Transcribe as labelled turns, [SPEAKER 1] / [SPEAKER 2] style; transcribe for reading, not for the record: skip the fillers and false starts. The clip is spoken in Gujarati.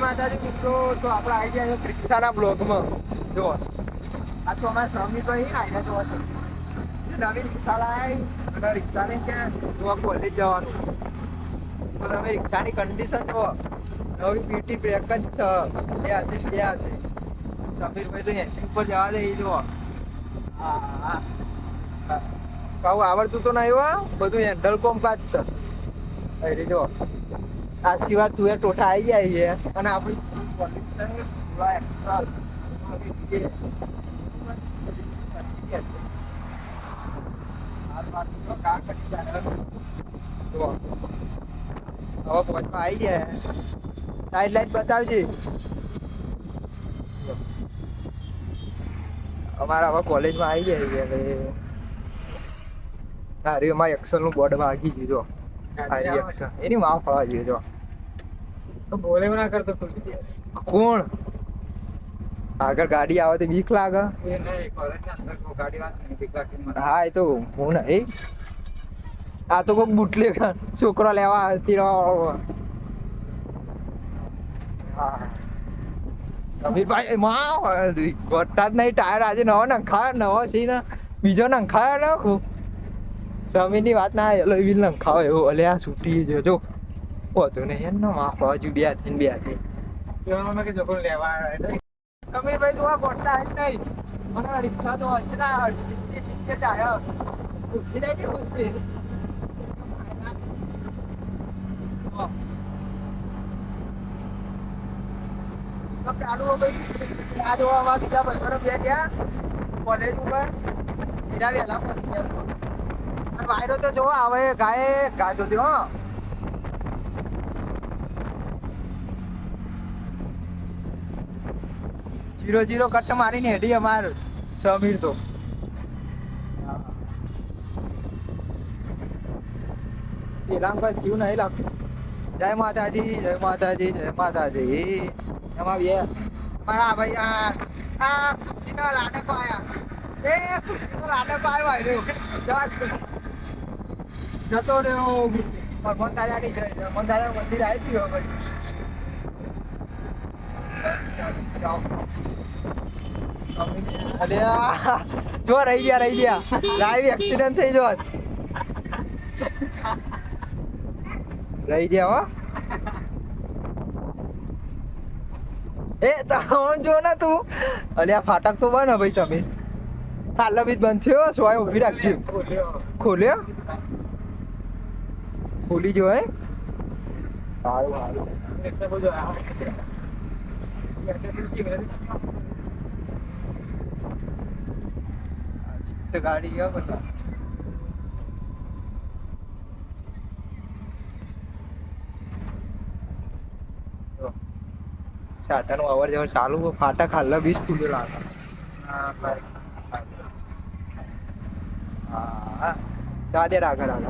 [SPEAKER 1] માતાજી મિત્રો, તો આપણે આવી ગયા રિક્ષાના બ્લોગમાં. જો આ તો અમારા સ્વામીભાઈ ને આવીને જોવા છે નવી રિક્ષા લાવી અને રિક્ષાને ક્યાં જોવા કોલેજ જવાનું. તો તમે રિક્ષાની કન્ડિશન જુઓ, નવી પીટી બ્રેક જ છે, બે હાથે સમીરભાઈ તો 80 ઉપર જવા દે. એ જુઓ હા કહું આવડતું તો નહીં હો, બધું હેન્ડલ કોમકાજ છે. અરે જો આ સિવાય તું એ ટોઠા આવી જાય છે અને આપણી હવે પહોંચવા આવી જાય. સાઈડ લાઈટ બતાવજે. અમારા હવે કોલેજમાં આવી જાય છે એટલે હા રે એમાં એક્સલ નું બોર્ડ વાગી ગયું. જો આ એક્સલ એની માં ફળવા જોઈએ. જો
[SPEAKER 2] તો બોલે ના કરતો
[SPEAKER 1] કોણ આગળ ગાડી આવે તો બીક લાગે. હા એ તો હું નહીં, આ તો કોઈક બુટલે છોકરો લેવા તેડવા વાળો. હા સમીરભાઈ માં ગોટા જ નહીં, ટાયર આજે નવો નંખાયો, નવો છે ને બીજો નંખાયો નાખું. સમીરની વાત ના એલો એવી નંખાવો એવો અલે આ છૂટી જજો હોતું નહીં એમ માં બાજુ બે થઈને બે થઈ
[SPEAKER 2] કે છોકરો લેવા
[SPEAKER 1] સમીરભાઈ જોવા ગોટા આવી નહીં. મને રિક્ષા તો અચના 70 ટાયર ખુશી થાય છે. ખુશી આ જોવામાં બીજા ભાઈબંધો બે ગયા કોલેજ ઉપર, બીજા વહેલા પહોંચી ગયા. વાયરો તો જોવો આવે ગાય ગાજો થયો. 0-0 કટ મારીને હેડી અમાર સમીર તો. એલામ કઈ થયું નહીં લાગતું. જય માતાજી, જય માતાજી, જય માતાજી. એમાં બે મારા ભાઈ આ ખુશીનો લાડકો આયા. એ ખુશીનો લાડકો આવ્યો જતો રહ્યો. હનુમાન દાદાની જય, હનુમાન દાદાનું મંદિર આવી ગયું હવે. અરે જો રહી ગયા લાઈવ એક્સિડન્ટ થઈ જોત રહી ગયા હો. એ તાવ જો ને તું અલ્યા ફાટક તો બન ભાઈ. સમીર હાલ બીજ બંધ થયો. સોય ઉભી રાખજો. ખોલ્યો ખોલી જો હે સારું સારું. ગાડી ગયા બધા સાટાનું અવર જવર ચાલુ. ફાટક હાલ 20 ફૂટ લાગે. હા હા દે આગળ આગળ